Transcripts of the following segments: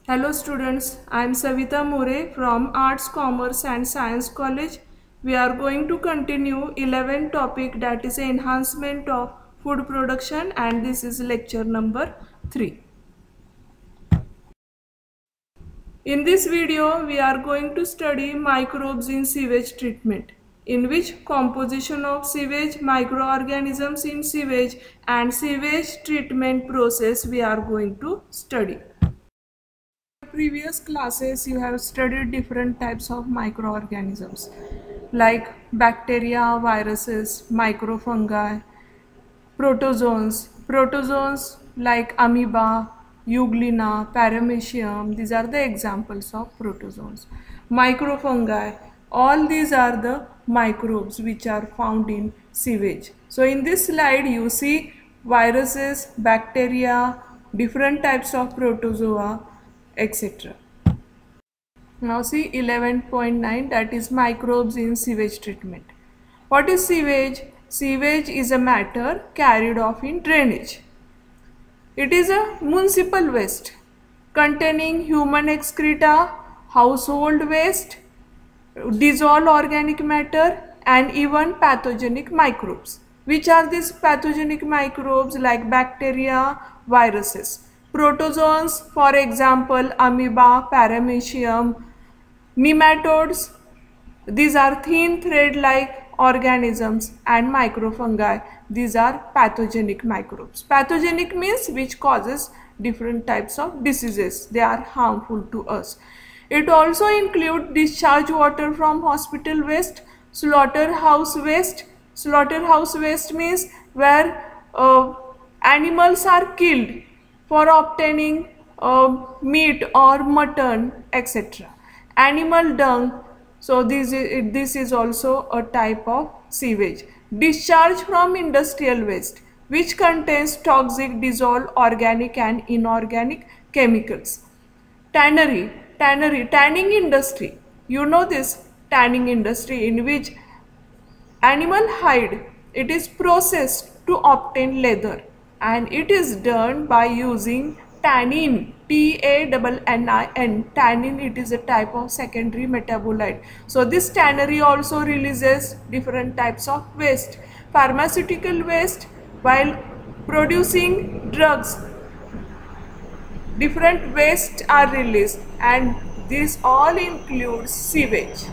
Hello students, I am Savita More from Arts, Commerce and Science College. We are going to continue 11th topic, that is enhancement of food production, and this is lecture number 3. In this video, we are going to study microbes in sewage treatment, in which composition of sewage, microorganisms in sewage and sewage treatment process we are going to study. Previous classes you have studied different types of microorganisms like bacteria, viruses, microfungi, protozoans like amoeba, euglena, paramecium. These are the examples of protozoans. Microfungi, all these are the microbes which are found in sewage. So in this slide you see viruses, bacteria, different types of protozoa, etc. Now see 11.9, that is microbes in sewage treatment. What is sewage? Sewage is a matter carried off in drainage. It is a municipal waste containing human excreta, household waste, dissolved organic matter and even pathogenic microbes. Which are these pathogenic microbes? Like bacteria, viruses. Protozoans, for example, amoeba, paramecium, nematodes. These are thin thread-like organisms, and microfungi. These are pathogenic microbes. Pathogenic means which causes different types of diseases. They are harmful to us. It also includes discharge water from hospital waste, slaughterhouse waste. Slaughterhouse waste means where animals are killed for obtaining meat or mutton, etc. Animal dung. So this is also a type of sewage. Discharge from industrial waste, which contains toxic, dissolved organic and inorganic chemicals. Tannery, tanning industry. You know this tanning industry in which animal hide, it is processed to obtain leather, and it is done by using tannin, TANNIN. Tannin, it is a type of secondary metabolite. So this tannery also releases different types of waste. Pharmaceutical waste, while producing drugs, different waste are released, and this all includes sewage.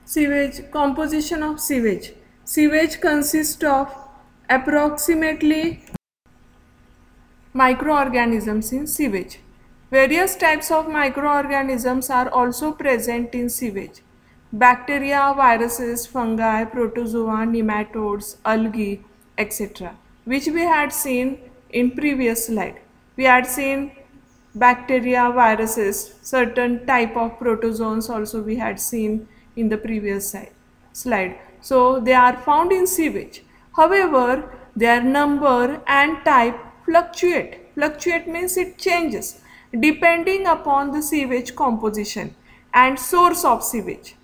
Sewage, composition of sewage. Sewage consists of approximately microorganisms in sewage. Various types of microorganisms are also present in sewage. Bacteria, viruses, fungi, protozoa, nematodes, algae, etc., which we had seen in previous slide. We had seen bacteria, viruses, certain type of protozoans also we had seen in the previous slide. So they are found in sewage. However, their number and type fluctuate. Fluctuate means it changes depending upon the sewage composition and source of sewage.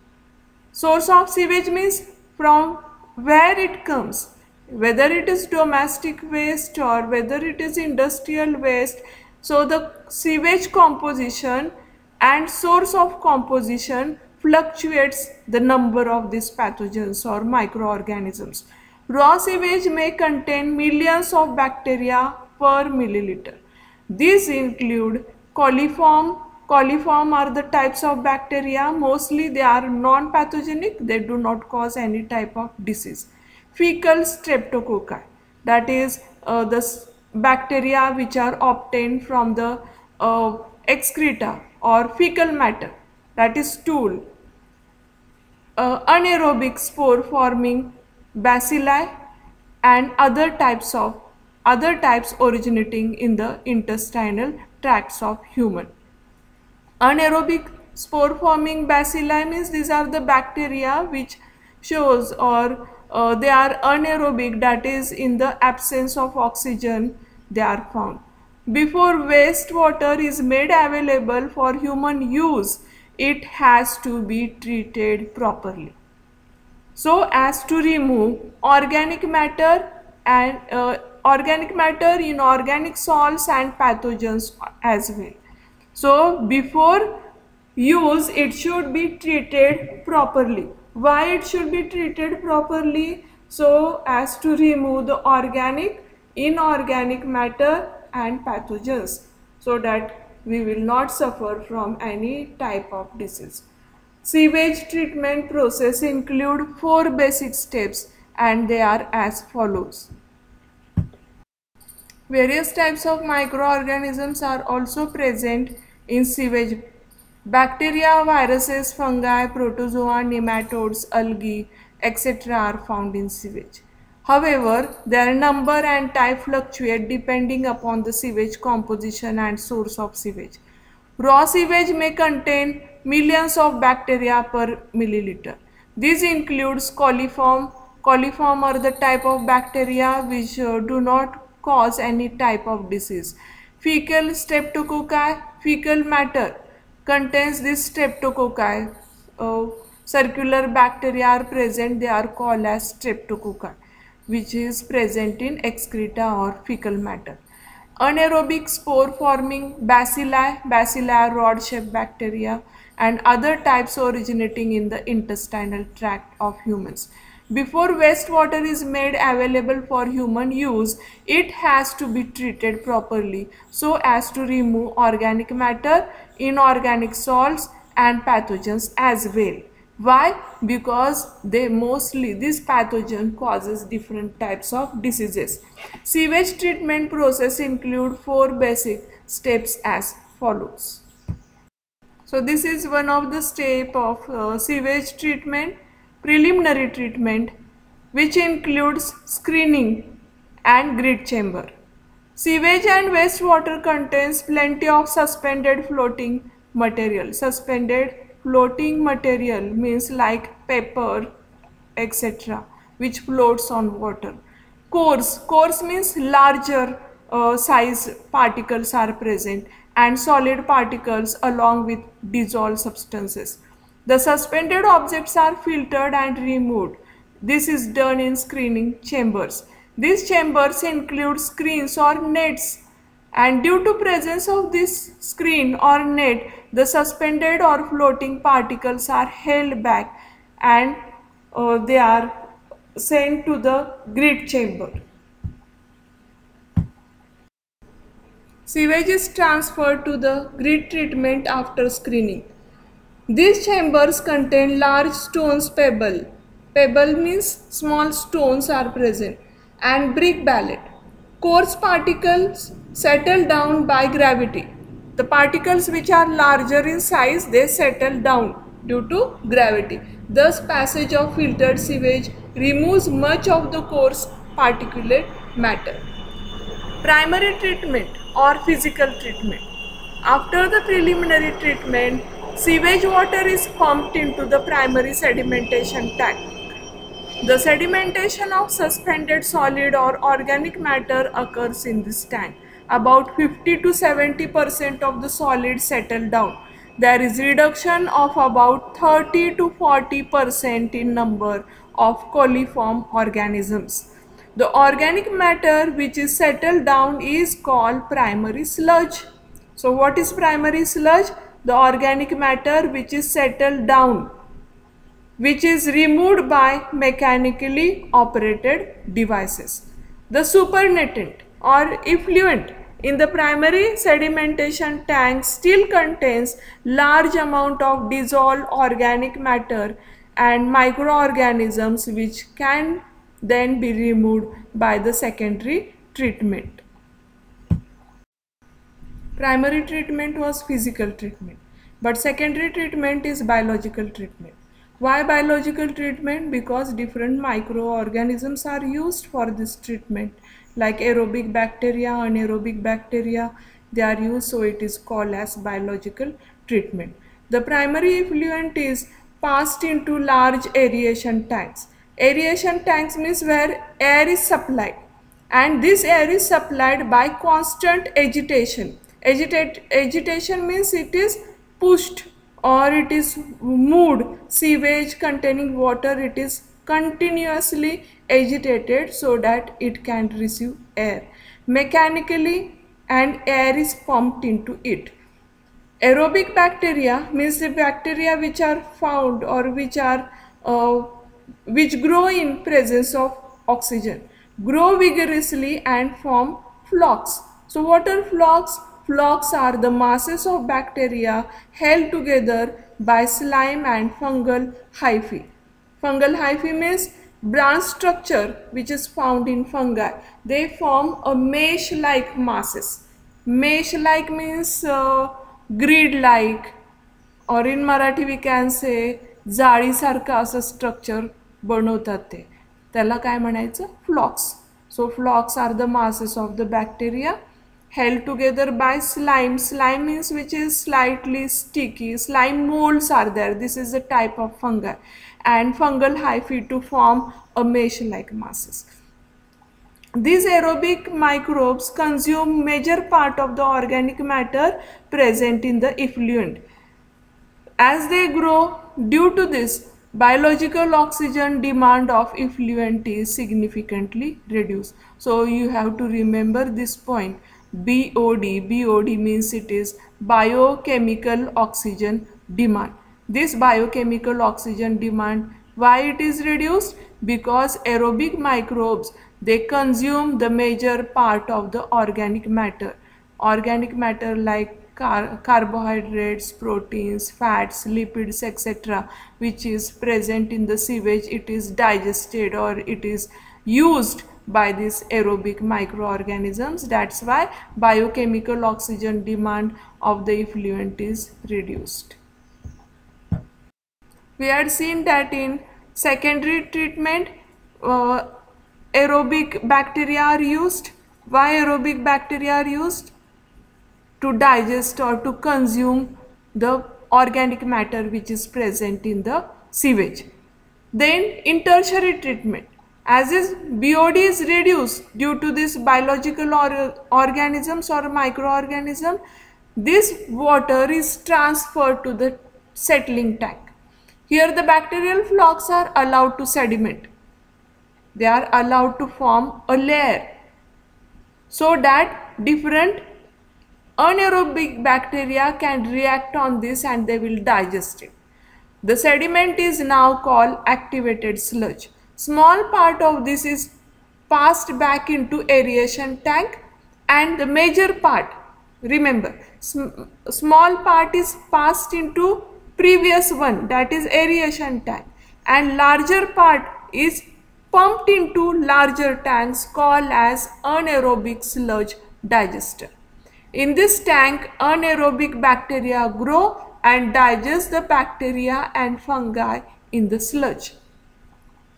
Source of sewage means from where it comes, whether it is domestic waste or whether it is industrial waste. So the sewage composition and source of composition fluctuates the number of these pathogens or microorganisms. Raw sewage may contain millions of bacteria per milliliter. These include coliform. Coliform are the types of bacteria. Mostly they are non-pathogenic. They do not cause any type of disease. Fecal streptococci, that is the bacteria which are obtained from the excreta or fecal matter, that is stool. Anaerobic spore forming bacilli and other types originating in the intestinal tracts of human. Anaerobic spore forming bacilli means these are the bacteria which shows or they are anaerobic, that is in the absence of oxygen they are found. Before wastewater is made available for human use, it has to be treated properly so as to remove organic matter and organic matter, inorganic salts and pathogens as well. So before use it should be treated properly. Why it should be treated properly? So as to remove the organic, inorganic matter and pathogens, so that we will not suffer from any type of disease. Sewage treatment process include 4 basic steps and they are as follows. Various types of microorganisms are also present in sewage. Bacteria, viruses, fungi, protozoa, nematodes, algae, etc. are found in sewage. However, their number and type fluctuate depending upon the sewage composition and source of sewage. Raw sewage may contain millions of bacteria per milliliter. This includes coliform. Coliform are the type of bacteria which do not cause any type of disease. Fecal streptococci, fecal matter contains this streptococci. Circular bacteria are present, they are called as streptococci, which is present in excreta or fecal matter. Anaerobic spore forming bacilli are rod shaped bacteria and other types originating in the intestinal tract of humans. Before wastewater is made available for human use, it has to be treated properly so as to remove organic matter, inorganic salts and pathogens as well. Why? Because this pathogen causes different types of diseases. Sewage treatment process include 4 basic steps as follows. So this is one of the step of sewage treatment, preliminary treatment, which includes screening and grid chamber. Sewage and wastewater contains plenty of suspended floating material. Suspended floating material means like paper, etc., which floats on water. Coarse means larger size particles are present and solid particles along with dissolved substances. The suspended objects are filtered and removed. This is done in screening chambers. These chambers include screens or nets, and due to presence of this screen or net, the suspended or floating particles are held back and they are sent to the grid chamber. Sewage is transferred to the grid treatment after screening. These chambers contain large stones pebble. Pebble means small stones are present, and brick ballet. Coarse particles settle down by gravity. The particles which are larger in size, they settle down due to gravity. Thus, passage of filtered sewage removes much of the coarse particulate matter. Primary treatment or physical treatment. After the preliminary treatment, sewage water is pumped into the primary sedimentation tank. The sedimentation of suspended solid or organic matter occurs in this tank. About 50 to 70% of the solid settle down. There is reduction of about 30 to 40% in number of coliform organisms. The organic matter which is settled down is called primary sludge. So what is primary sludge? The organic matter which is settled down, which is removed by mechanically operated devices. The supernatant or effluent in the primary sedimentation tank still contains large amount of dissolved organic matter and microorganisms which can then be removed by the secondary treatment. Primary treatment was physical treatment, but secondary treatment is biological treatment. Why biological treatment? Because different microorganisms are used for this treatment, like aerobic bacteria, anaerobic bacteria, they are used, so it is called as biological treatment. The primary effluent is passed into large aeration tanks. Aeration tanks means where air is supplied, and this air is supplied by constant agitation. Agitation means it is pushed or it is moved. Sewage containing water, it is continuously agitated so that it can receive air mechanically, and air is pumped into it. Aerobic bacteria means the bacteria which are found or which grow in presence of oxygen, grow vigorously and form flocks. So what are flocks? Flocks are the masses of bacteria held together by slime and fungal hyphae. Fungal hyphae means branch structure which is found in fungi. They form a mesh-like masses. Mesh-like means grid-like, or in Marathi we can say जाळीसारखं असं structure बनवतात ते, त्याला काय म्हणायचं? Flocks. So flocks are the masses of the bacteria held together by slime. Slime means which is slightly sticky. Slime molds are there. This is a type of fungi, and fungal hyphae to form a mesh-like masses. These aerobic microbes consume major part of the organic matter present in the effluent. As they grow, due to this, biological oxygen demand of effluent is significantly reduced. So you have to remember this point. BOD means it is biochemical oxygen demand. This biochemical oxygen demand, why it is reduced? Because aerobic microbes, they consume the major part of the organic matter. Organic matter like carbohydrates, proteins, fats, lipids, etc., which is present in the sewage, it is digested or it is used by these aerobic microorganisms. That's why biochemical oxygen demand of the effluent is reduced. We had seen that in secondary treatment, aerobic bacteria are used. Why aerobic bacteria are used? To digest or to consume the organic matter which is present in the sewage. Then in tertiary treatment, as is BOD is reduced due to this biological organisms or microorganism, this water is transferred to the settling tank. Here the bacterial flocks are allowed to sediment. They are allowed to form a layer so that different anaerobic bacteria can react on this and they will digest it. The sediment is now called activated sludge. Small part of this is passed back into aeration tank, and the major part, remember, small part is passed into previous one, that is aeration tank, and larger part is pumped into larger tanks called as anaerobic sludge digester. In this tank, anaerobic bacteria grow and digest the bacteria and fungi in the sludge.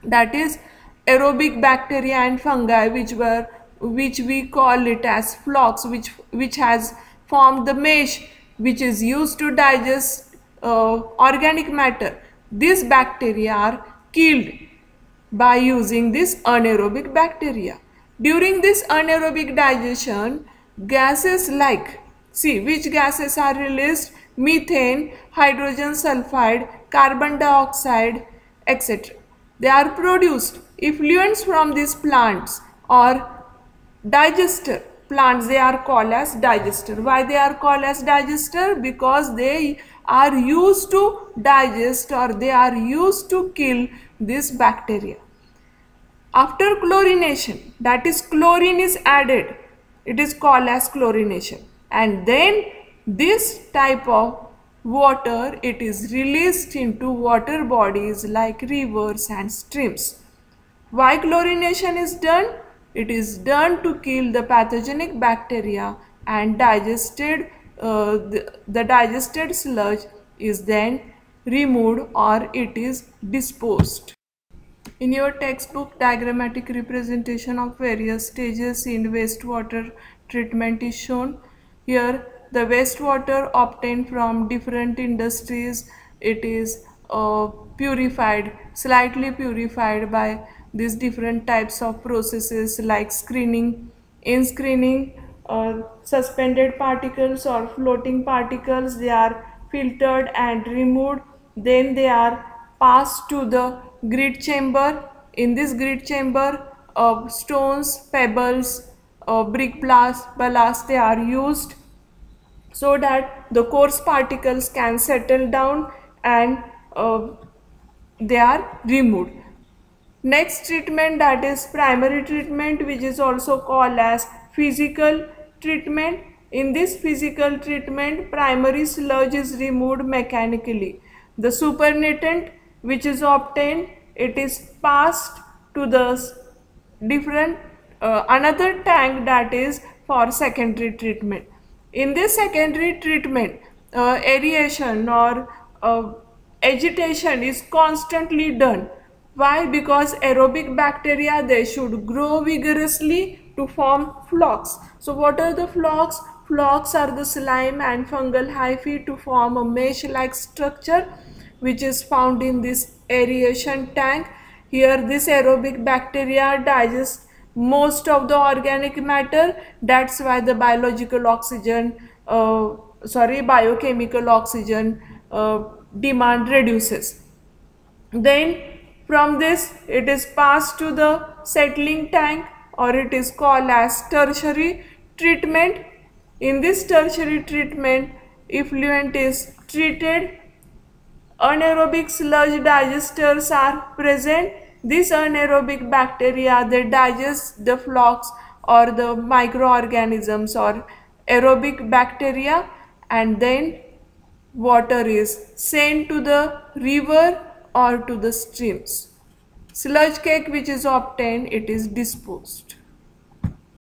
That is aerobic bacteria and fungi which we call it as flocks, which has formed the mesh which is used to digest organic matter. These bacteria are killed by using this anaerobic bacteria. During this anaerobic digestion, gases like, see which gases are released: methane, hydrogen sulfide, carbon dioxide, etc. They are produced. Effluents from these plants or digester plants, they are called as digester. Why they are called as digester? Because they are used to digest or they are used to kill this bacteria. After chlorination, that is chlorine is added, it is called as chlorination, and then this type of water, it is released into water bodies like rivers and streams. Why chlorination is done? It is done to kill the pathogenic bacteria, and digested the digested sludge is then removed or it is disposed. In your textbook, diagrammatic representation of various stages in wastewater treatment is shown. Here the wastewater obtained from different industries, it is purified, slightly purified by these different types of processes like screening. In screening, suspended particles or floating particles, they are filtered and removed. Then they are passed to the grit chamber. In this grit chamber, stones, pebbles, brick ballast they are used so that the coarse particles can settle down and they are removed. Next treatment, that is primary treatment, which is also called as physical treatment. In this physical treatment, primary sludge is removed mechanically. The supernatant which is obtained, it is passed to the different another tank, that is for secondary treatment. In this secondary treatment, aeration or agitation is constantly done. Why? Because aerobic bacteria, they should grow vigorously to form flocs. So what are the flocs? Flocs are the slime and fungal hyphae to form a mesh-like structure which is found in this aeration tank. Here this aerobic bacteria digest most of the organic matter. That's why the biochemical oxygen demand reduces. Then from this it is passed to the settling tank, or it is called as tertiary treatment. In this tertiary treatment, effluent is treated. Anaerobic sludge digesters are present. These anaerobic bacteria, they digest the flocs or the microorganisms or aerobic bacteria, and then water is sent to the river or to the streams. Sludge cake which is obtained, it is disposed.